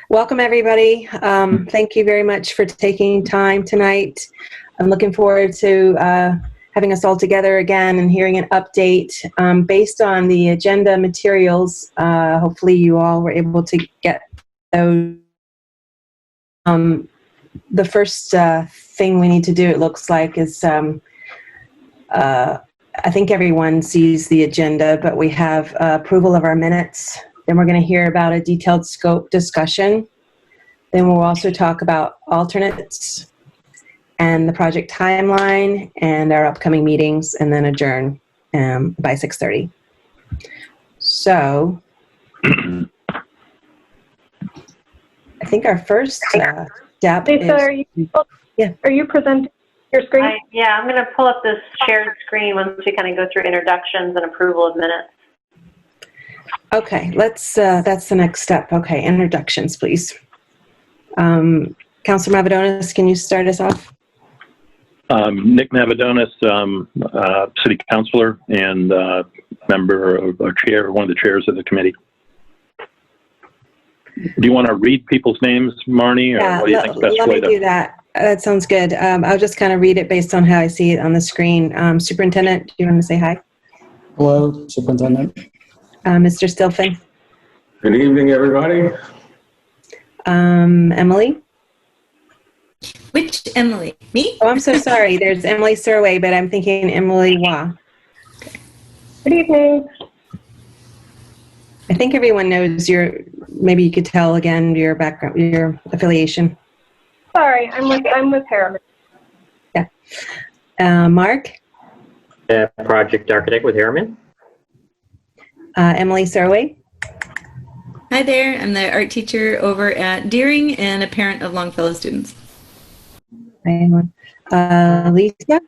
Welcome, everybody. Thank you very much for taking time tonight. I'm looking forward to having us all together again and hearing an update based on the agenda materials. Hopefully you all were able to get those. The first thing we need to do, it looks like, is I think everyone sees the agenda, but we have approval of our minutes. Then we're going to hear about a detailed scope discussion. Then we'll also talk about alternates and the project timeline and our upcoming meetings, and then adjourn by 6:30. So I think our first step Lisa, is... are you presenting your screen? Yeah, I'm going to pull up this shared screen once we kind of go through introductions and approval of minutes. Okay, let's, that's the next step. Okay, introductions, please. Councilor Mavadonis, can you start us off? Nick Mavadonis, City Councilor and member of our chair, one of the chairs of the committee. Do you want to read people's names, Marnie, or Yeah, what do you think best let way me to do that. That sounds good. I'll just kind of read it based on how I see it on the screen. Superintendent, do you want to say hi? Hello, Superintendent. Mr. Stilfen? Good evening, everybody. Emily? Which Emily? Me? Oh, I'm so sorry. There's Emily Surway, but I'm thinking Emily Wah. Good evening. I think everyone knows your, maybe you could tell again your background, your affiliation. Sorry, I'm with Harriman. Yeah. Mark? Project architect with Harriman. Emily Surway? Hi there. I'm the art teacher over at Deering and a parent of Longfellow students. Lisa?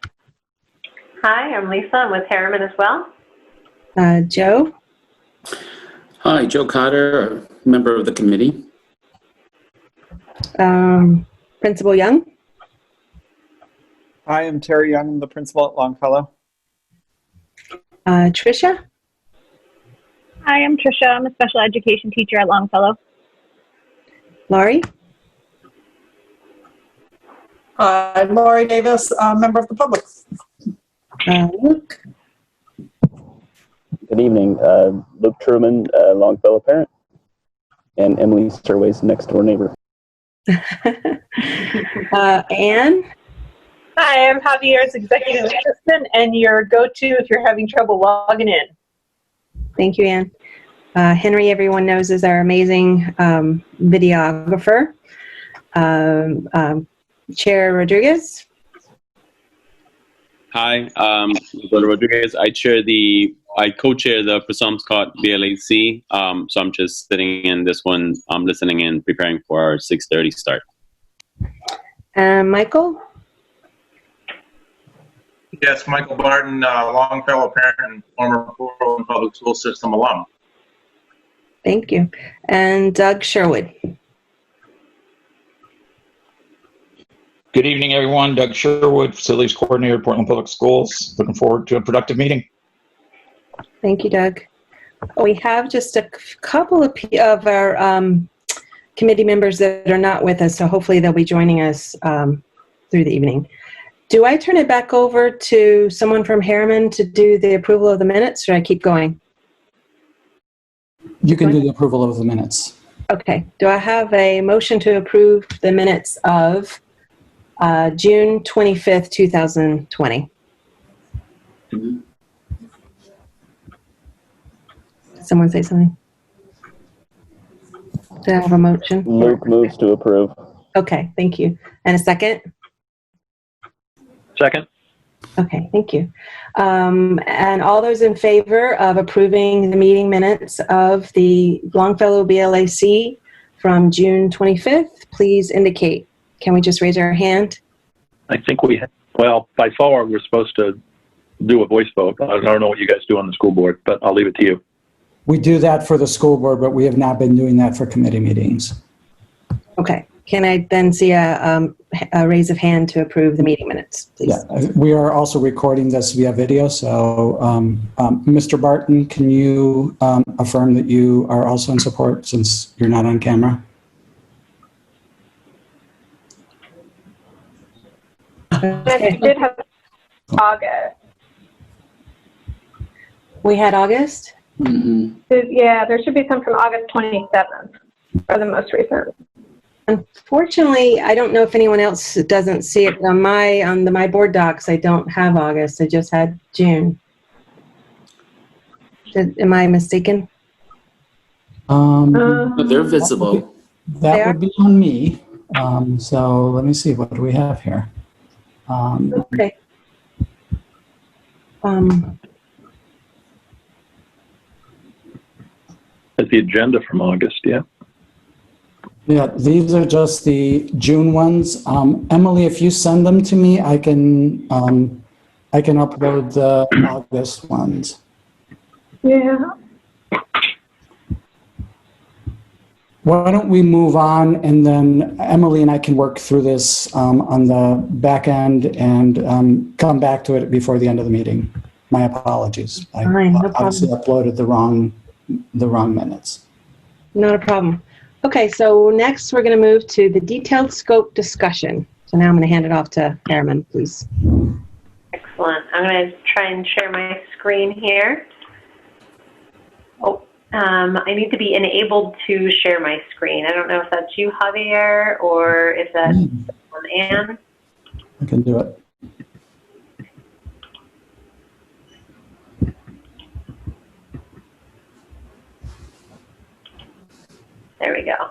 Hi, I'm Lisa. I'm with Harriman as well. Joe? Hi, Joe Cotter, a member of the committee. Principal Young? Hi, I'm Terry Young. I'm the principal at Longfellow. Tricia? Hi, I'm Tricia. I'm a special education teacher at Longfellow. Laurie? Hi, Laurie Davis, member of the public. Luke? Good evening. Luke Truman, Longfellow parent, and Emily Surway's next door neighbor. Anne? Hi, I'm Javier's executive assistant and your go-to if you're having trouble logging in. Thank you, Anne. Henry, everyone knows, is our amazing videographer. Chair Rodriguez? Hi, Miguel Rodriguez. I co-chair the Presumscott BLAC, so I'm just sitting in this one, listening and preparing for our 6:30 start. Michael? Yes, Michael Barton, Longfellow parent and former Portland Public School System alum. Thank you. And Doug Sherwood? Good evening, everyone. Doug Sherwood, Facilities Coordinator at Portland Public Schools. Looking forward to a productive meeting. Thank you, Doug. We have just a couple of our committee members that are not with us, so hopefully they'll be joining us through the evening. Do I turn it back over to someone from Harriman to do the approval of the minutes, or I keep going? You can do the approval of the minutes. Okay. Do I have a motion to approve the minutes of June 25th, 2020? Someone say something? Do I have a motion? Luke moves to approve. Okay, thank you. And a second? Second. Okay, thank you. And all those in favor of approving the meeting minutes of the Longfellow BLAC from June 25th, please indicate. Can we just raise our hand? I think well, by far, we're supposed to do a voice vote. I don't know what you guys do on the school board, but I'll leave it to you. We do that for the school board, but we have not been doing that for committee meetings. Okay. Can I then see a raise of hand to approve the meeting minutes, please? Yeah, we are also recording this via video, so Mr. Barton, can you affirm that you are also in support since you're not on camera? And we did have August. We had August? Yeah, there should be some from August 27th, or the most recent. Unfortunately, I don't know if anyone else doesn't see it on my board docs. I don't have August. I just had June. Am I mistaken? They're visible. That would be on me. So let me see, what do we have here? Okay. That's the agenda from August, yeah. Yeah, these are just the June ones. Emily, if you send them to me, I can upload the August ones. Yeah. Why don't we move on, and then Emily and I can work through this on the back end and come back to it before the end of the meeting. My apologies. I obviously uploaded the wrong minutes. Not a problem. Okay, so next we're going to move to the detailed scope discussion. So now I'm going to hand it off to Harriman, please. Excellent. I'm going to try and share my screen here. Oh, I need to be enabled to share my screen. I don't know if that's you, Javier, or if that's Anne. I can do it. There we go.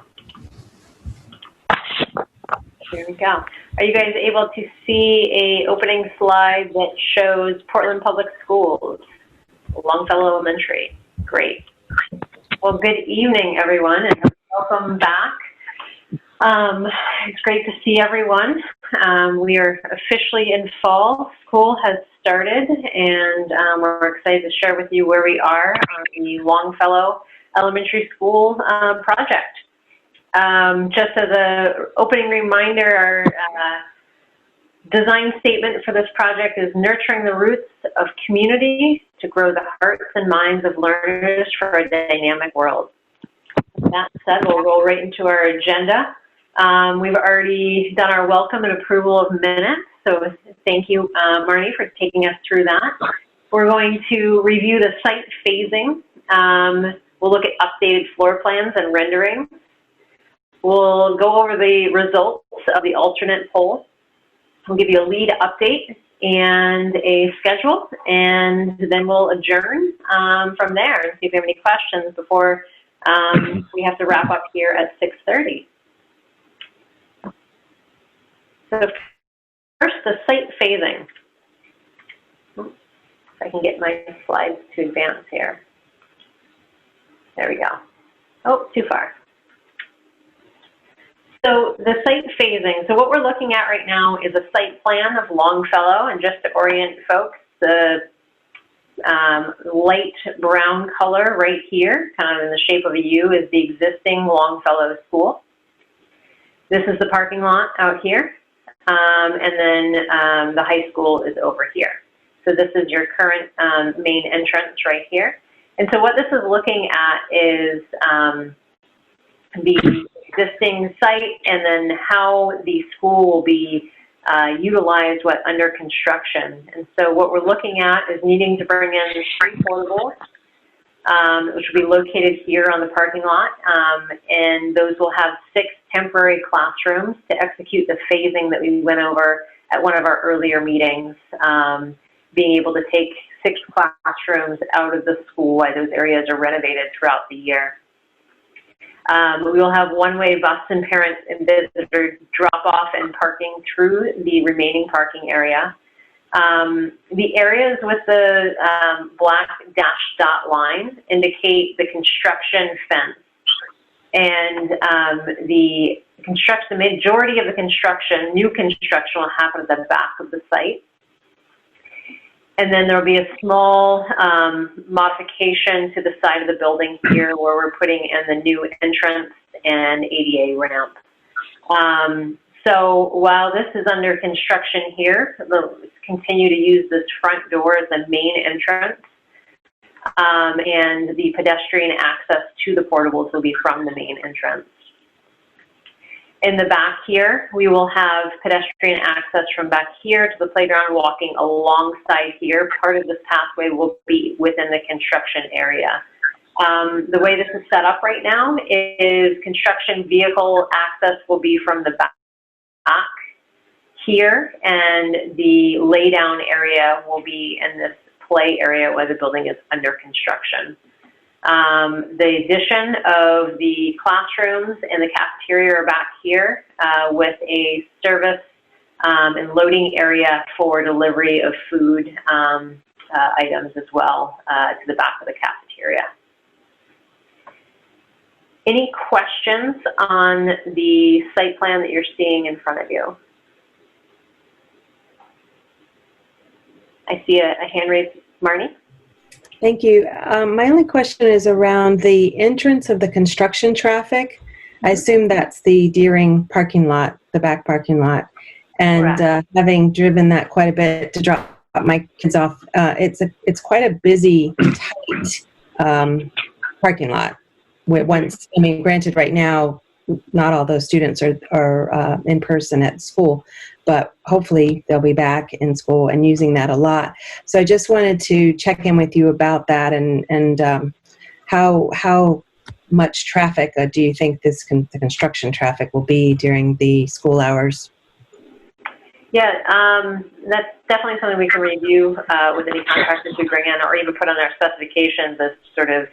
Here we go. Are you guys able to see a opening slide that shows Portland Public Schools, Longfellow Elementary? Great. Well, good evening, everyone, and welcome back. It's great to see everyone. We are officially in fall. School has started, and we're excited to share with you where we are on the Longfellow Elementary School project. Just as an opening reminder, our design statement for this project is nurturing the roots of community to grow the hearts and minds of learners for a dynamic world. With that said, we'll roll right into our agenda. We've already done our welcome and approval of minutes, so thank you, Marnie, for taking us through that. We're going to review the site phasing. We'll look at updated floor plans and renderings. We'll go over the results of the alternate poll. We'll give you a lead update and a schedule, and then we'll adjourn from there and see if you have any questions before we have to wrap up here at 6:30. So first, the site phasing. If I can get my slides to advance here. There we go. Oh, too far. So the site phasing. So what we're looking at right now is a site plan of Longfellow, and just to orient folks, the light brown color right here, kind of in the shape of a U, is the existing Longfellow school. This is the parking lot out here, and then the high school is over here. So this is your current main entrance right here. And so what this is looking at is the existing site, and then how the school will be utilized under construction. And so what we're looking at is needing to bring in 3 portables, which will be located here on the parking lot, and those will have 6 temporary classrooms to execute the phasing that we went over at one of our earlier meetings, being able to take 6 classrooms out of the school while those areas are renovated throughout the year. We will have one-way bus and parent and visitor drop-off and parking through the remaining parking area. The areas with the black dashed dot line indicate the construction fence. And the majority of the construction, new construction, will happen at the back of the site. And then there'll be a small modification to the side of the building here where we're putting in the new entrance and ADA ramp. So while this is under construction here, we'll continue to use this front door as the main entrance, and the pedestrian access to the portables will be from the main entrance. In the back here, we will have pedestrian access from back here to the playground, walking alongside here. Part of this pathway will be within the construction area. The way this is set up right now is construction vehicle access will be from the back here, and the laydown area will be in this play area where the building is under construction. The addition of the classrooms and the cafeteria are back here with a service and loading area for delivery of food items as well to the back of the cafeteria. Any questions on the site plan that you're seeing in front of you? I see a hand raised. Marnie? Thank you. My only question is around the entrance of the construction traffic. I assume that's the Deering parking lot, the back parking lot. And having driven that quite a bit to drop my kids off, it's quite a busy, tight parking lot. I mean, granted, right now, not all those students are in person at school, but hopefully they'll be back in school and using that a lot. So I just wanted to check in with you about that and how much traffic do you think the construction traffic will be during the school hours? Yeah, that's definitely something we can review with any contractors we bring in, or even put on our specifications as sort of,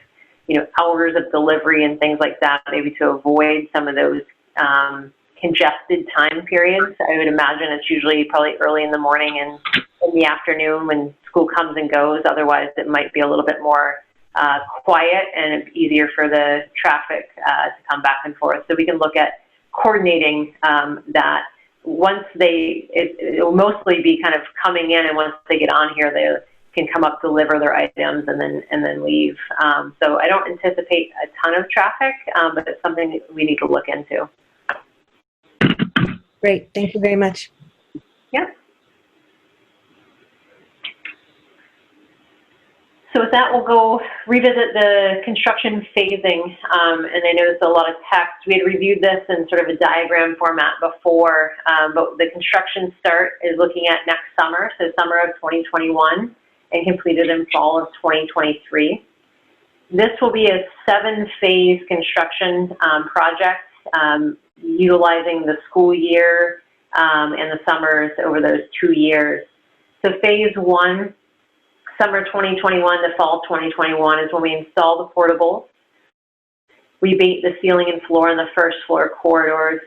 hours of delivery and things like that, maybe to avoid some of those congested time periods. I would imagine it's usually probably early in the morning and in the afternoon when school comes and goes. Otherwise, it might be a little bit more quiet and it's easier for the traffic to come back and forth. So we can look at coordinating that. Once it will mostly be kind of coming in, and once they get on here, they can come up, deliver their items, and then leave. So I don't anticipate a ton of traffic, but it's something we need to look into. Great, thank you very much. Yeah. So with that, we'll go revisit the construction phasing. And I noticed a lot of text. We had reviewed this in sort of a diagram format before, but the construction start is looking at next summer, so summer of 2021, and completed in fall of 2023. This will be a 7-phase construction project, utilizing the school year and the summers over those 2 years. So phase 1, summer 2021 to fall 2021 is when we install the portables. We bait the ceiling and floor in the first floor corridors,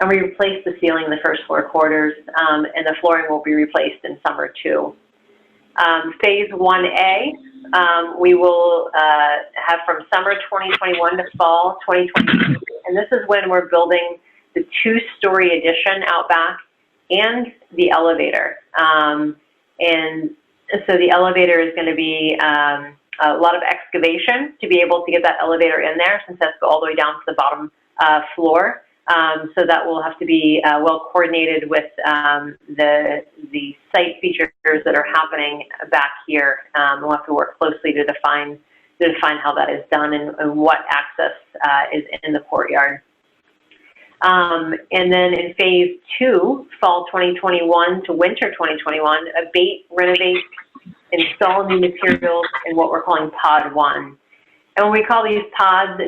and we replace the ceiling in the first floor corridors, and the flooring will be replaced in summer 2. Phase 1A, we will have from summer 2021 to fall 2022, and this is when we're building the 2-story addition out back and the elevator. And so the elevator is going to be a lot of excavation to be able to get that elevator in there, since that's all the way down to the bottom floor. So that will have to be well coordinated with the site features that are happening back here. We'll have to work closely to define how that is done and what access is in the courtyard. And then in phase 2, fall 2021 to winter 2021, abate, renovate, install new materials in what we're calling pod 1. And when we call these pods,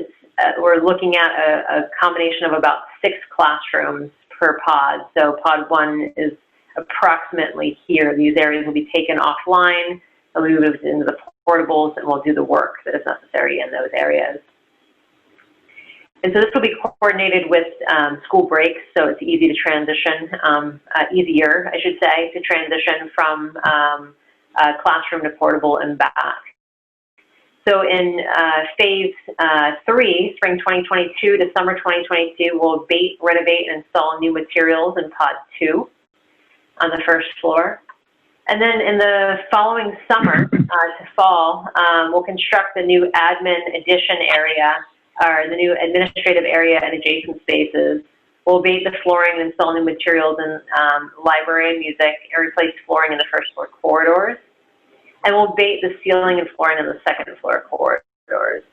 we're looking at a combination of about 6 classrooms per pod. So pod 1 is approximately here. These areas will be taken offline, and we move into the portables, and we'll do the work that is necessary in those areas. And so this will be coordinated with school breaks, so it's easy to transition, easier, I should say, to transition from classroom to portable and back. So in phase 3, spring 2022 to summer 2022, we'll abate, renovate, and install new materials in pod 2 on the first floor. And then in the following summer to fall, we'll construct the new admin addition area, or the new administrative area and adjacent spaces. We'll abate the flooring and install new materials in library and music, and replace flooring in the first floor corridors. And we'll abate the ceiling and flooring in the second floor corridors.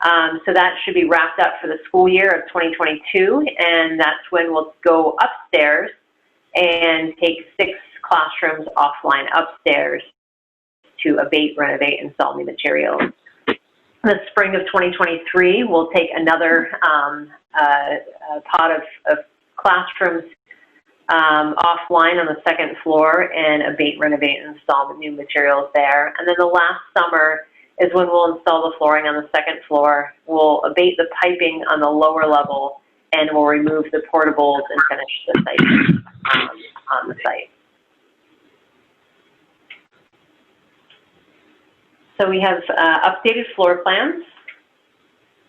So that should be wrapped up for the school year of 2022, and that's when we'll go upstairs and take 6 classrooms offline upstairs to abate, renovate, and install new materials. In the spring of 2023, we'll take another pot of classrooms offline on the 2nd floor and abate, renovate, and install new materials there. And then the last summer is when we'll install the flooring on the 2nd floor. We'll abate the piping on the lower level, and we'll remove the portables and finish the site on the site. So we have updated floor plans.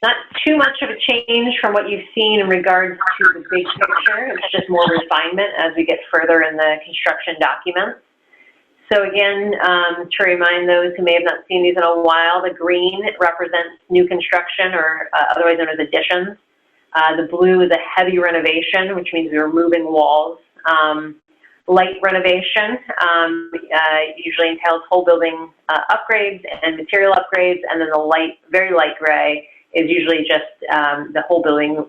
Not too much of a change from what you've seen in regards to the big picture. It's just more refinement as we get further in the construction documents. So again, to remind those who may have not seen these in a while, the green represents new construction, or otherwise known as additions. The blue is a heavy renovation, which means we're removing walls. Light renovation usually entails whole building upgrades and material upgrades, and then the light, very light gray is usually just the whole building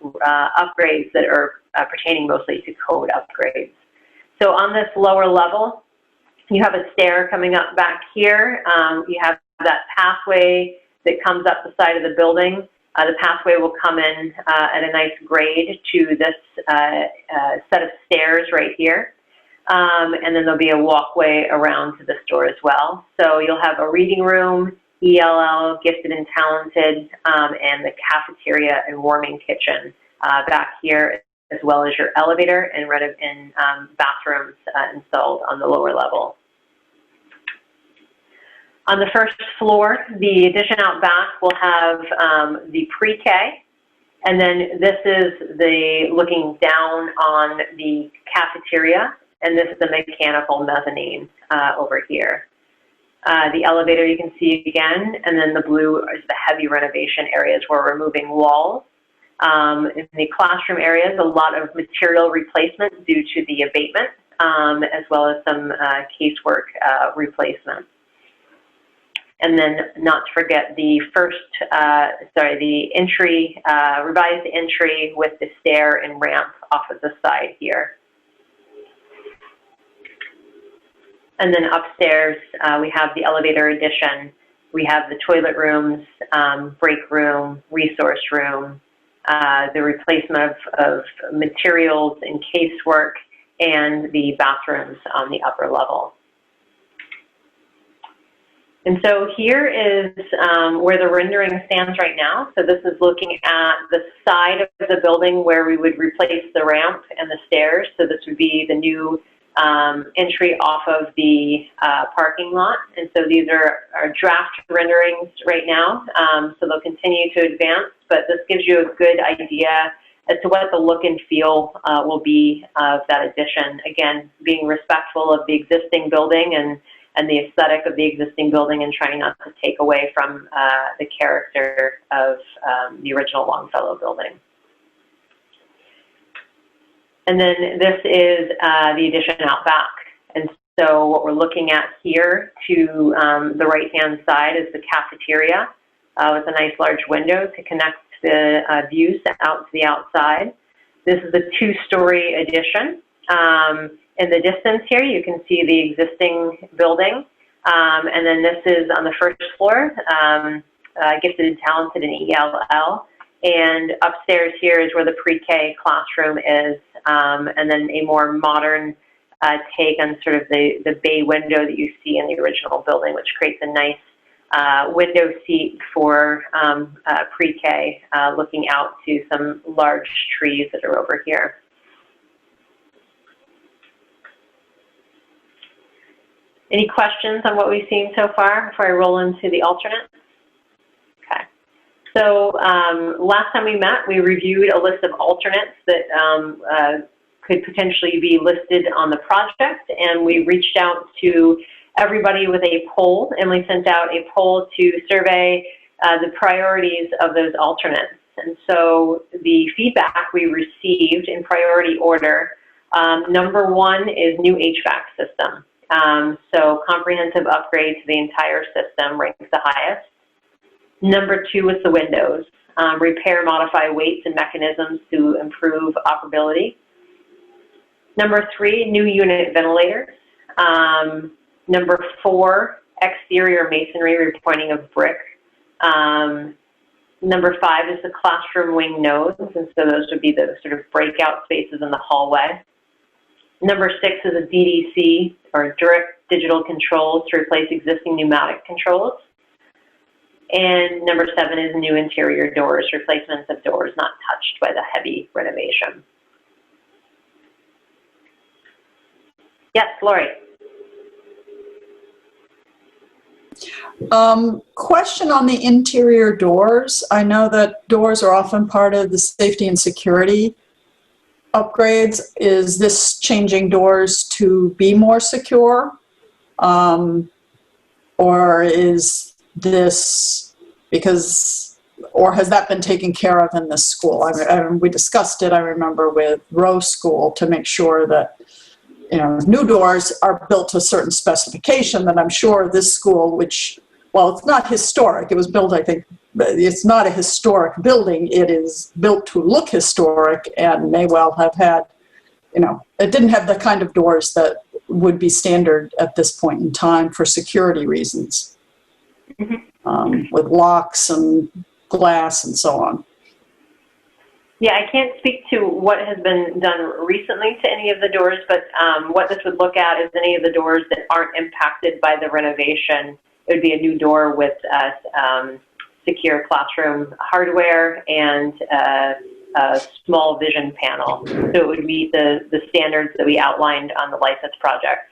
upgrades that are pertaining mostly to code upgrades. So on this lower level, you have a stair coming up back here. You have that pathway that comes up the side of the building. The pathway will come in at a nice grade to this set of stairs right here. And then there'll be a walkway around to the store as well. So you'll have a reading room, ELL, gifted and talented, and the cafeteria and warming kitchen back here, as well as your elevator and bathrooms installed on the lower level. On the first floor, the addition out back will have the pre-K, and then this is the looking down on the cafeteria, and this is the mechanical mezzanine over here. The elevator you can see again, and then the blue is the heavy renovation areas where we're removing walls. In the classroom areas, a lot of material replacement due to the abatement, as well as some casework replacement. And then not to forget the the entry, revised entry with the stair and ramp off of the side here. And then upstairs, we have the elevator addition. We have the toilet rooms, break room, resource room, the replacement of materials and casework, and the bathrooms on the upper level. And so here is where the rendering stands right now. So this is looking at the side of the building where we would replace the ramp and the stairs. So this would be the new entry off of the parking lot. And so these are draft renderings right now. So they'll continue to advance, but this gives you a good idea as to what the look and feel will be of that addition. Again, being respectful of the existing building and the aesthetic of the existing building, and trying not to take away from the character of the original Longfellow building. And then this is the addition out back. And so what we're looking at here to the right-hand side is the cafeteria with a nice large window to connect the views out to the outside. This is a 2-story addition. In the distance here, you can see the existing building. And then this is on the first floor, gifted and talented in ELL. And upstairs here is where the pre-K classroom is. And then a more modern take on sort of the bay window that you see in the original building, which creates a nice window seat for pre-K, looking out to some large trees that are over here. Any questions on what we've seen so far before I roll into the alternate? Okay. So last time we met, we reviewed a list of alternates that could potentially be listed on the project, and we reached out to everybody with a poll, and we sent out a poll to survey the priorities of those alternates. And so the feedback we received in priority order, number 1 is new HVAC system. So comprehensive upgrade to the entire system ranks the highest. Number 2 was the windows. Repair, modify weights and mechanisms to improve operability. Number 3, new unit ventilators. Number 4, exterior masonry, repointing of brick. Number 5 is the classroom wing nodes, and so those would be the sort of breakout spaces in the hallway. Number 6 is a DDC, or direct digital controls, to replace existing pneumatic controls. And number 7 is new interior doors, replacements of doors not touched by the heavy renovation. Yes, Lori. Question on the interior doors. I know that doors are often part of the safety and security upgrades. Is this changing doors to be more secure? Or is this or has that been taken care of in this school? We discussed it, I remember, with Rowe School to make sure that new doors are built to a certain specification. That I'm sure this school, which, well, it's not historic. It was built, I think, it's not a historic building. It is built to look historic and may well have had, it didn't have the kind of doors that would be standard at this point in time for security reasons, with locks and glass and so on. Yeah, I can't speak to what has been done recently to any of the doors, but what this would look at is any of the doors that aren't impacted by the renovation. It would be a new door with secure classroom hardware and a small vision panel. So it would meet the standards that we outlined on the license project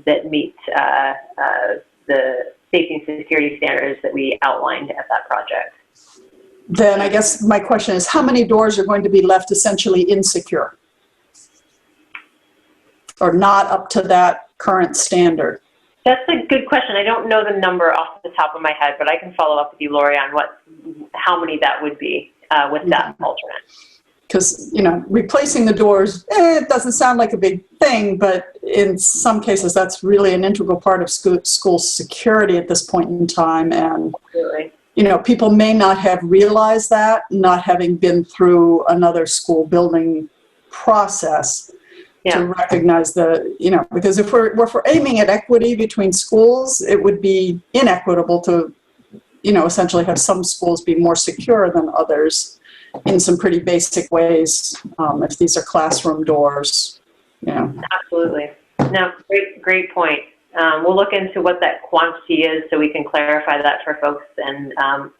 that meet the safety and security standards that we outlined at that project. Then I guess my question is, how many doors are going to be left essentially insecure or not up to that current standard? That's a good question. I don't know the number off the top of my head, but I can follow up with you, Lori, on how many that would be with that alternate. Because, replacing the doors, it doesn't sound like a big thing, but in some cases that's really an integral part of school security at this point in time. And really? People may not have realized that, not having been through another school building process to recognize because if we're aiming at equity between schools, it would be inequitable to, essentially have some schools be more secure than others in some pretty basic ways, if these are classroom doors. Absolutely. No, great point. We'll look into what that quantity is so we can clarify that for folks and kind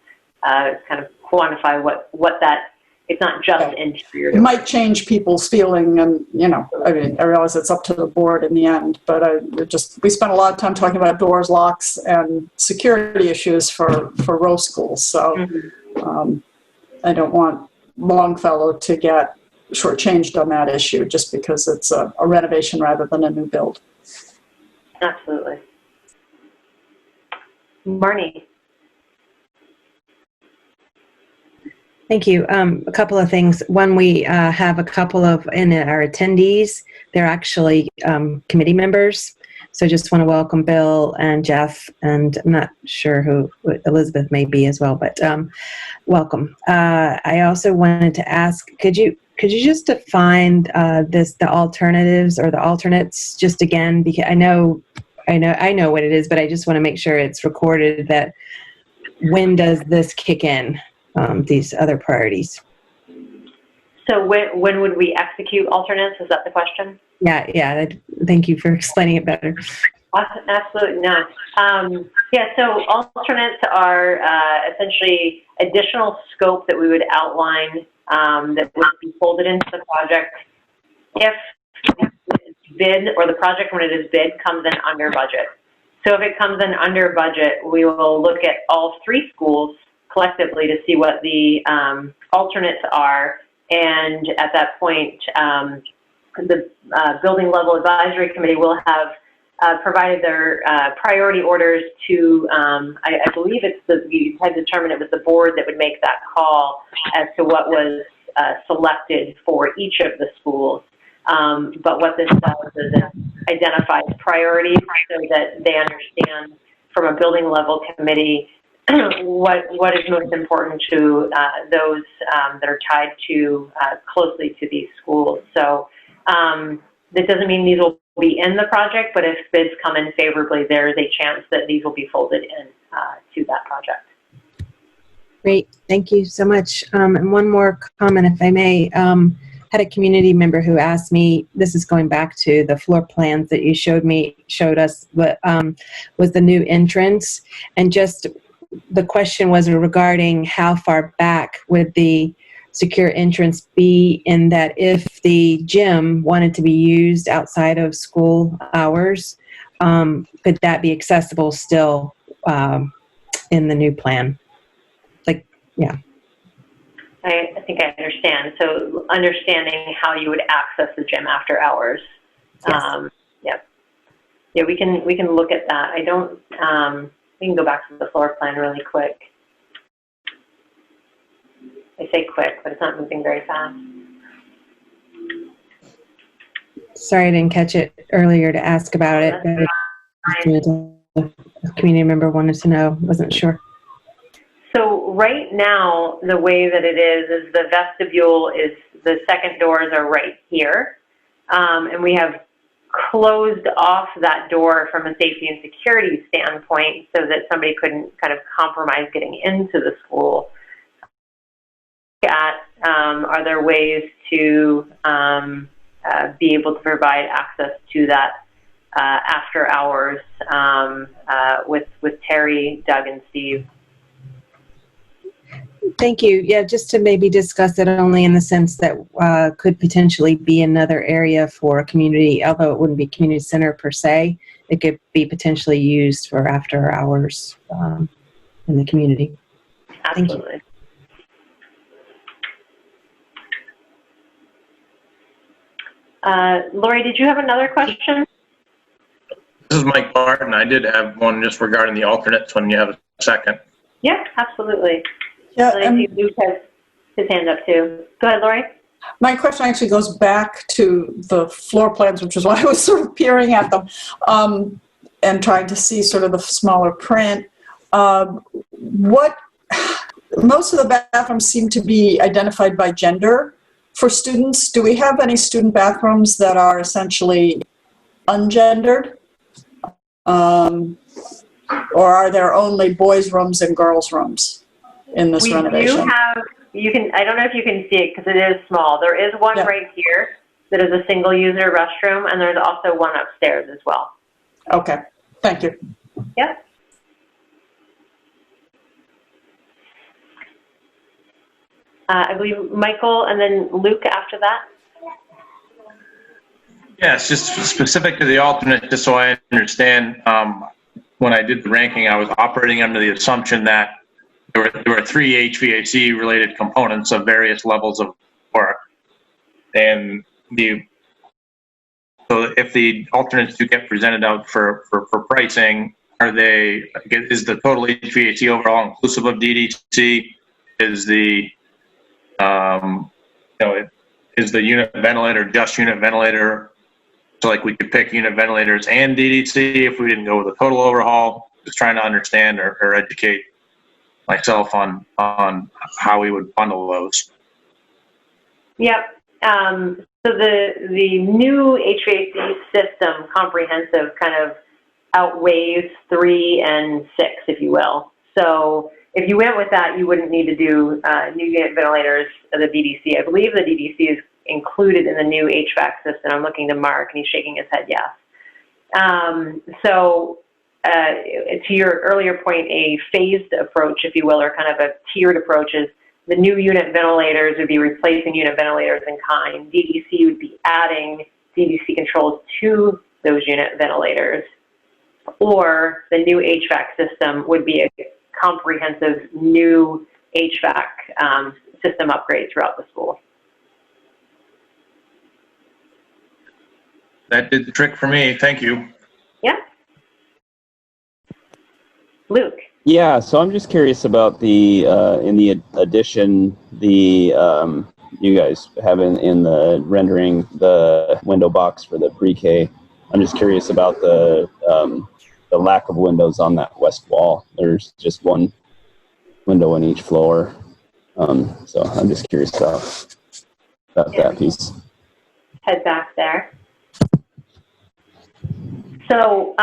of quantify what that, it's not just interior. It might change people's feeling and, I realize it's up to the board in the end, but we spent a lot of time talking about doors, locks, and security issues for Rowe schools. So I don't want Longfellow to get shortchanged on that issue just because it's a renovation rather than a new build. Absolutely. Marnie. Thank you. A couple of things. One, we have a couple of in our attendees. They're actually committee members. So just want to welcome Bill and Jeff, and I'm not sure who Elizabeth may be as well, but welcome. I also wanted to ask, could you just define the alternatives or the alternates just again, because I know what it is, but I just want to make sure it's recorded that when does this kick in, these other priorities? So when would we execute alternates? Is that the question? Yeah. Thank you for explaining it better. Absolutely not. So alternates are essentially additional scope that we would outline that would be folded into the project if bid or the project when it is bid comes in under budget. So if it comes in under budget, we will look at all 3 schools collectively to see what the alternates are, and at that point the building level advisory committee will have provided their priority orders to, I believe you had determined it was the board that would make that call as to what was selected for each of the schools. But what this does is it identifies priorities so that they understand from a building level committee what is most important to those that are tied to closely to these schools. So that doesn't mean these will be in the project, but if bids come in favorably, there is a chance that these will be folded in to that project. Great, thank you so much. And one more comment, if I may. Had a community member who asked me, this is going back to the floor plans that you showed us, but was the new entrance, and just the question was regarding how far back would the secure entrance be, in that if the gym wanted to be used outside of school hours, could that be accessible still in the new plan? Like, yeah. I think I understand. So understanding how you would access the gym after hours. Yes. Yeah, we can look at that. I don't, we can go back to the floor plan really quick. I say quick, but it's not moving very fast. Sorry, I didn't catch it earlier to ask about it, but a community member wanted to know, wasn't sure. So right now, the way that it is the vestibule is, the second doors are right here. And we have closed off that door from a safety and security standpoint so that somebody couldn't kind of compromise getting into the school. Are there ways to be able to provide access to that after hours with Terry, Doug, and Steve? Thank you. Yeah, just to maybe discuss it only in the sense that could potentially be another area for a community, although it wouldn't be community center per se, it could be potentially used for after hours in the community. Absolutely. Lori, did you have another question? This is Mike Barton. I did have one just regarding the alternates when you have a second. Yeah, absolutely. Yeah, I see Luke has his hand up too. Go ahead, Lori. My question actually goes back to the floor plans, which is why I was sort of peering at them and trying to see sort of the smaller print. Most of the bathrooms seem to be identified by gender for students. Do we have any student bathrooms that are essentially ungendered? Or are there only boys' rooms and girls' rooms in this renovation? We do have, I don't know if you can see it because it is small. There is one right here that is a single user restroom, and there's also one upstairs as well. Okay, thank you. Yep. I believe Michael and then Luke after that. Yes, just specific to the alternate, just so I understand, when I did the ranking, I was operating under the assumption that there were 3 HVAC related components of various levels of work. And so if the alternates do get presented out for pricing, is the total HVAC overall inclusive of DDC? Is the is the unit ventilator just unit ventilator? So like we could pick unit ventilators and DDC if we didn't go with a total overhaul. Just trying to understand or educate myself on how we would bundle those. Yep. So the new HVAC system, comprehensive, kind of outweighs 3 and 6, if you will. So if you went with that, you wouldn't need to do new unit ventilators of the DDC. I believe the DDC is included in the new HVAC system. I'm looking to Mark, and he's shaking his head yes. To your earlier point, a phased approach, if you will, or kind of a tiered approach, is the new unit ventilators would be replacing unit ventilators in kind. DDC would be adding DDC controls to those unit ventilators. Or the new HVAC system would be a comprehensive new HVAC system upgrade throughout the school. That did the trick for me. Thank you. Yeah. Luke. Yeah, so I'm just curious about the in the addition, the you guys have in the rendering the window box for the pre-K. I'm just curious about the lack of windows on that west wall. There's just one window on each floor. So I'm just curious about that piece. Head back there. So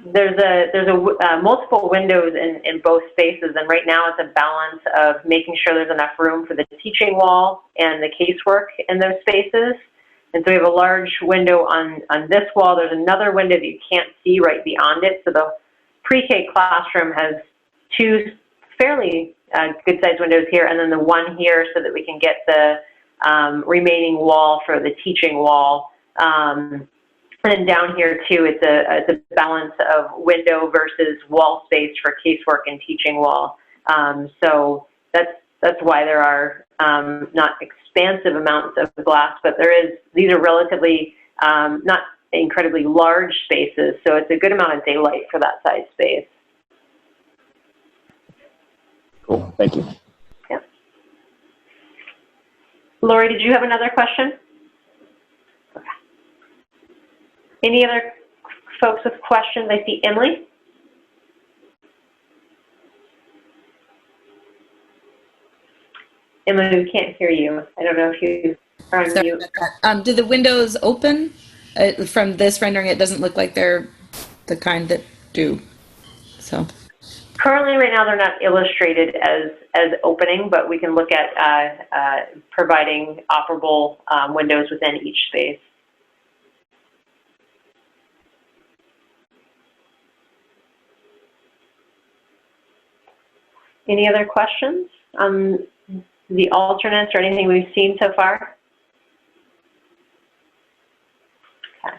there's multiple windows in both spaces, and right now it's a balance of making sure there's enough room for the teaching wall and the casework in those spaces. And so we have a large window on this wall. There's another window that you can't see right beyond it. So the pre-K classroom has two fairly good-sized windows here, and then the one here so that we can get the remaining wall for the teaching wall. And down here too, it's a balance of window versus wall space for casework and teaching wall. So that's why there are not expansive amounts of glass, but these are relatively not incredibly large spaces, so it's a good amount of daylight for that size space. Cool, thank you. Yep. Lori, did you have another question? Okay. Any other folks with questions? I see Emily. Emily, we can't hear you. I don't know if you are on mute. Do the windows open? From this rendering, it doesn't look like they're the kind that do. So currently, right now, they're not illustrated as opening, but we can look at providing operable windows within each space. Any other questions on the alternates or anything we've seen so far? Okay.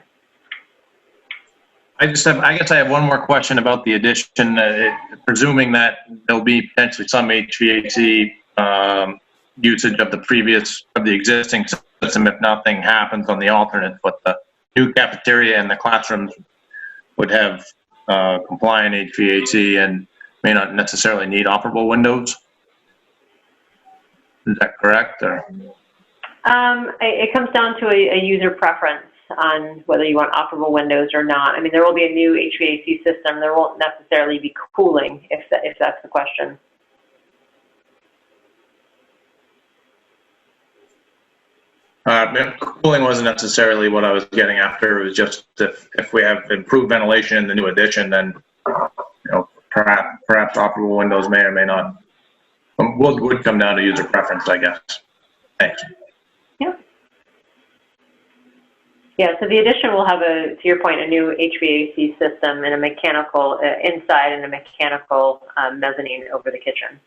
I guess I have one more question about the addition. Presuming that there'll be potentially some HVAC usage of the existing system if nothing happens on the alternate, but the new cafeteria and the classrooms would have compliant HVAC and may not necessarily need operable windows. Is that correct? Or? It comes down to a user preference on whether you want operable windows or not. I mean, there will be a new HVAC system. There won't necessarily be cooling, if that's the question. Cooling wasn't necessarily what I was getting after. It was just if we have improved ventilation in the new addition, then perhaps operable windows may or may not. Would come down to user preference, I guess. Thanks. Yeah. Yeah, so the addition will have to your point, a new HVAC system and a mechanical inside and a mechanical mezzanine over the kitchen.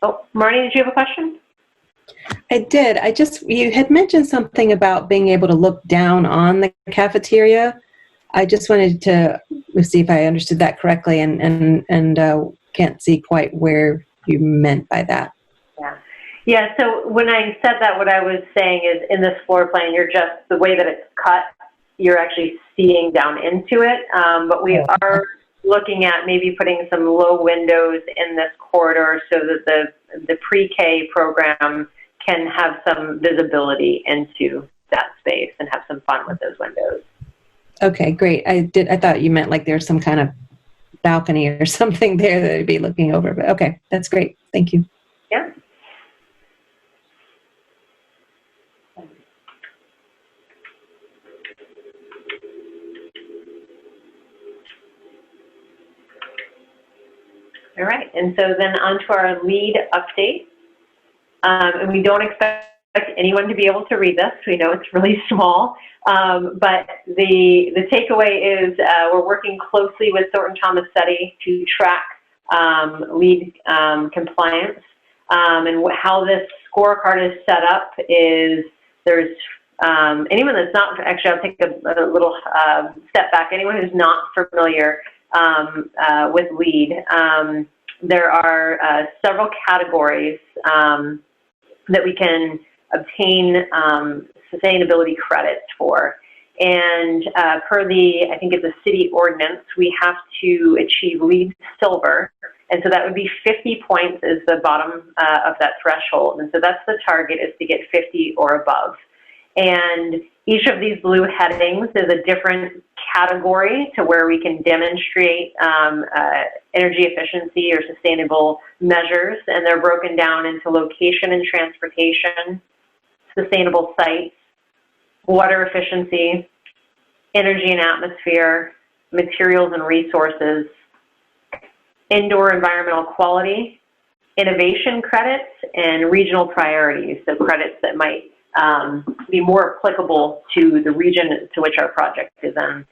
Oh, Marnie, did you have a question? I did. You had mentioned something about being able to look down on the cafeteria. I just wanted to see if I understood that correctly, and can't see quite where you meant by that. Yeah. So when I said that, what I was saying is in this floor plan, the way that it's cut, you're actually seeing down into it. But we are looking at maybe putting some low windows in this corridor so that the pre-K program can have some visibility into that space and have some fun with those windows. Okay, great. I thought you meant like there's some kind of balcony or something there that I'd be looking over, but okay, that's great. Thank you. Yeah. All right, and so then on to our lead update. And we don't expect anyone to be able to read this. We know it's really small, but the takeaway is we're working closely with Thornton Tomasetti to track lead compliance. And how this scorecard is set up is there's anyone that's not, actually I'll take a little step back, anyone who's not familiar with LEAD, there are several categories that we can obtain sustainability credits for. And per I think it's a city ordinance, we have to achieve LEED Silver. And so that would be 50 points is the bottom of that threshold. And so that's the target, is to get 50 or above. And Each of these blue headings is a different category to where we can demonstrate energy efficiency or sustainable measures, and they're broken down into location and transportation, sustainable sites, water efficiency, energy and atmosphere, materials and resources, indoor environmental quality, innovation credits, and regional priorities, so credits that might be more applicable to the region to which our project is in.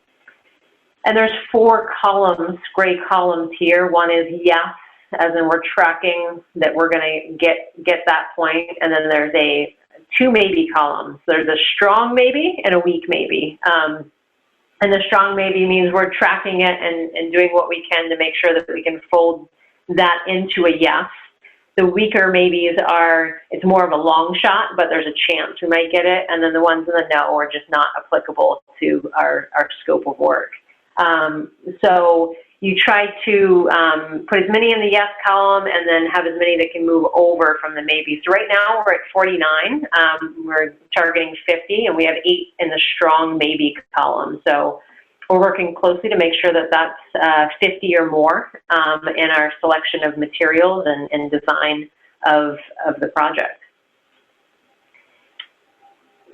And there's 4 columns, gray columns here. One is yes, as in we're tracking that we're going to get that point, and then there's 2 maybe columns. There's a strong maybe and a weak maybe. And the strong maybe means we're tracking it and doing what we can to make sure that we can fold that into a yes. The weaker maybes are, it's more of a long shot, but there's a chance we might get it. And then the ones in the no are just not applicable to our scope of work. So you try to put as many in the yes column and then have as many that can move over from the maybe. So right now we're at 49. We're targeting 50, and we have 8 in the strong maybe column. So we're working closely to make sure that that's 50 or more in our selection of materials and design of the project.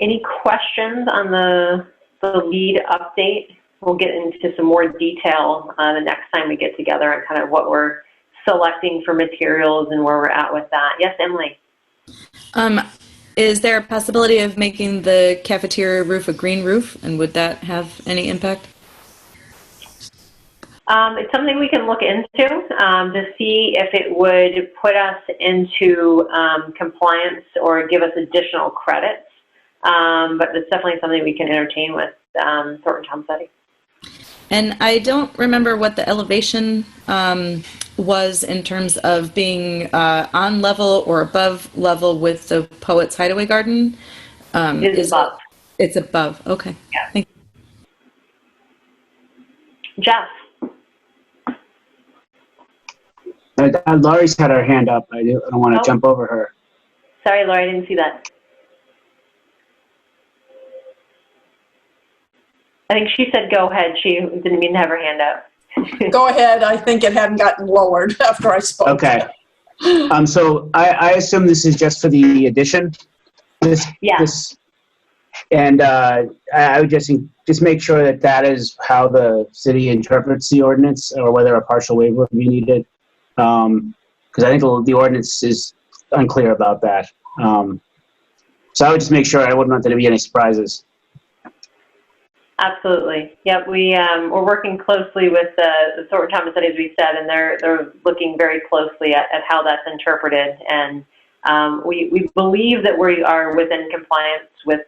Any questions on the lead update? We'll get into some more detail the next time we get together and kind of what we're selecting for materials and where we're at with that. Yes, Emily? Is there a possibility of making the cafeteria roof a green roof, and would that have any impact? It's something we can look into to see if it would put us into compliance or give us additional credits. But it's definitely something we can entertain with Thornton Town Study. And I don't remember what the elevation was in terms of being on level or above level with the Poets Hideaway Garden. It's above. It's above. Okay. Yeah. Thank you. Jeff. Laurie's had her hand up. I don't want to jump over her. Sorry, Laurie, I didn't see that. I think she said go ahead. She didn't mean to have her hand up. Go ahead. I think it hadn't gotten lowered after I spoke. Okay. So I assume this is just for the addition? And I would just make sure that that is how the city interprets the ordinance, or whether a partial waiver would be needed. Because I think the ordinance is unclear about that. So I would just make sure I wouldn't want there to be any surprises. Absolutely. Yep. We're working closely with the Thornton Town Study, as we said, and they're looking very closely at how that's interpreted. And we believe that we are within compliance with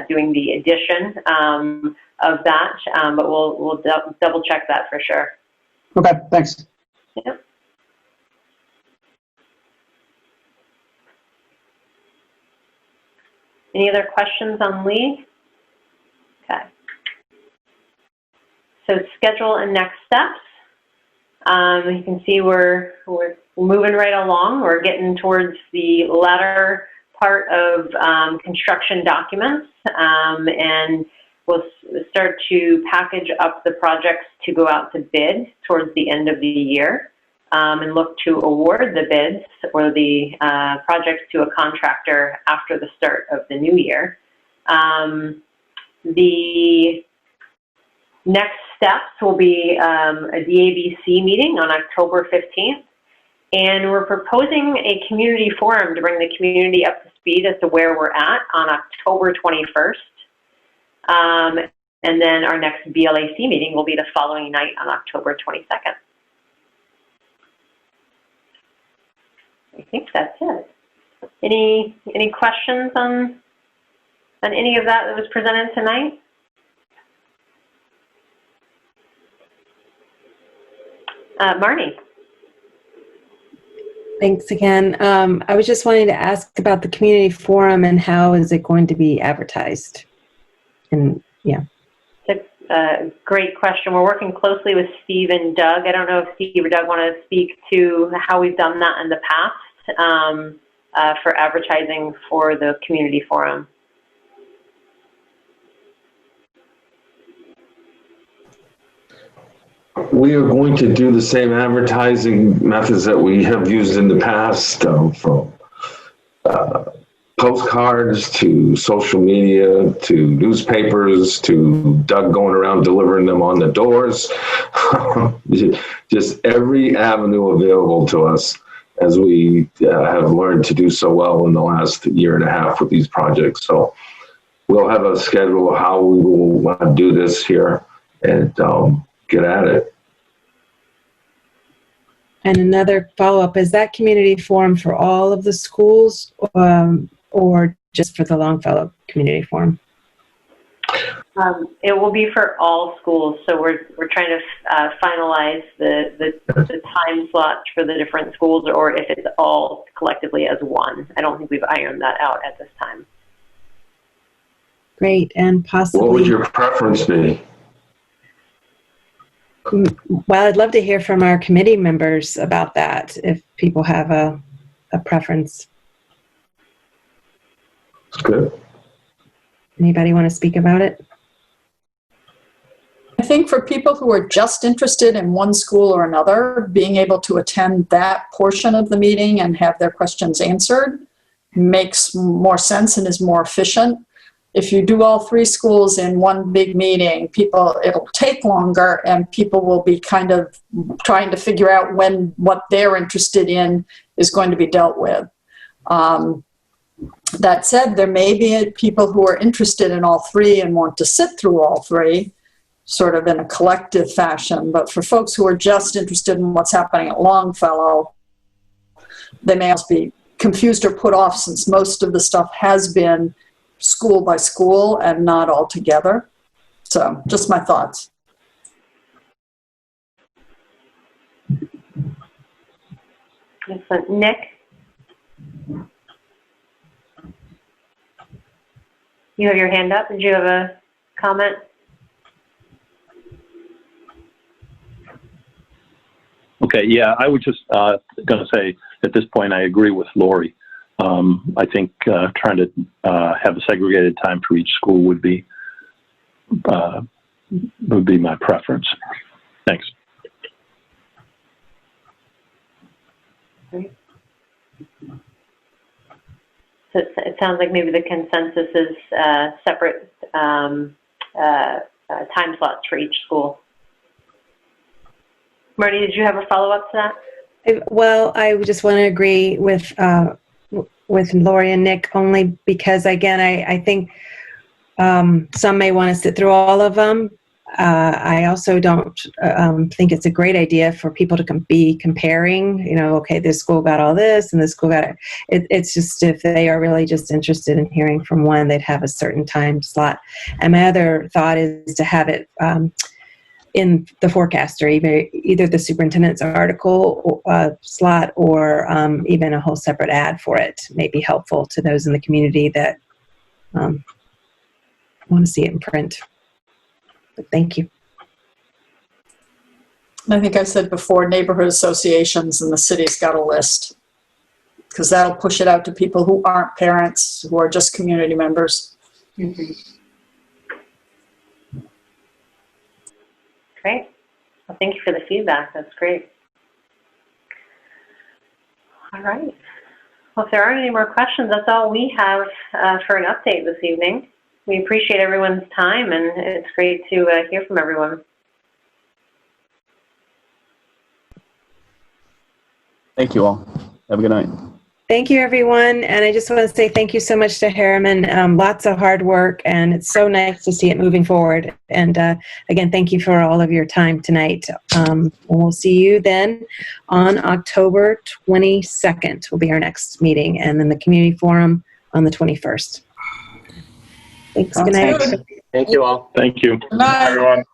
doing the addition of that, but we'll double check that for sure. Okay. Thanks. Yep. Any other questions on Lee? Okay. So schedule and next steps. You can see we're moving right along. We're getting towards the latter part of construction documents, and we'll start to package up the projects to go out to bid towards the end of the year, and look to award the bids or the projects to a contractor after the start of the new year. The next steps will be a DABC meeting on October 15th, and we're proposing a community forum to bring the community up to speed as to where we're at on October 21st. And then our next BLAC meeting will be the following night on October 22nd. I think that's it. Any questions on any of that was presented tonight? Marnie. Thanks again. I was just wanting to ask about the community forum and how is it going to be advertised? And yeah. It's a great question. We're working closely with Steve and Doug. I don't know if Steve or Doug want to speak to how we've done that in the past for advertising for the community forum. We are going to do the same advertising methods that we have used in the past, from postcards to social media to newspapers to Doug going around delivering them on the doors. Just every avenue available to us, as we have learned to do so well in the last year and a half with these projects. So we'll have a schedule of how we will do this here and get at it. And another follow-up, is that community forum for all of the schools or just for the Longfellow community forum? It will be for all schools, so we're trying to finalize the time slots for the different schools, or if it's all collectively as one. I don't think we've ironed that out at this time. Great, and possibly... What would your preference be? Well, I'd love to hear from our committee members about that, if people have a preference. That's good. Anybody want to speak about it? I think for people who are just interested in one school or another, being able to attend that portion of the meeting and have their questions answered makes more sense and is more efficient. If you do all three schools in one big meeting, it'll take longer and people will be kind of trying to figure out when what they're interested in is going to be dealt with. That said, there may be people who are interested in all three and want to sit through all three, sort of in a collective fashion. But for folks who are just interested in what's happening at Longfellow, they may also be confused or put off, since most of the stuff has been school by school and not all together. So just my thoughts. Excellent. Nick? You have your hand up. Did you have a comment? Okay, yeah, I was just going to say at this point I agree with Lori. I think trying to have a segregated time for each school would be my preference. Thanks. Great. So it sounds like maybe the consensus is separate time slots for each school. Marty, did you have a follow-up to that? Well, I just want to agree with Lori and Nick, only because, again, I think some may want to sit through all of them. I also don't think it's a great idea for people to be comparing, okay, this school got all this and this school got it. It's just, if they are really just interested in hearing from one, they'd have a certain time slot. And my other thought is to have it in the forecaster, either the superintendent's article slot or even a whole separate ad for it may be helpful to those in the community that want to see it in print. But thank you. I think I said before, neighborhood associations and the city's got a list, because that'll push it out to people who aren't parents, who are just community members. Mm-hmm. Great. Well, thank you for the feedback. That's great. All right. Well, if there aren't any more questions, that's all we have for an update this evening. We appreciate everyone's time, and it's great to hear from everyone. Thank you all. Have a good night. Thank you, everyone. And I just want to say thank you so much to Harriman. Lots of hard work, and it's so nice to see it moving forward. And again, thank you for all of your time tonight. We'll see you then on October 22nd will be our next meeting, and then the community forum on the 21st. Thanks. Good night. Thank you all. Thank you. Good night, everyone.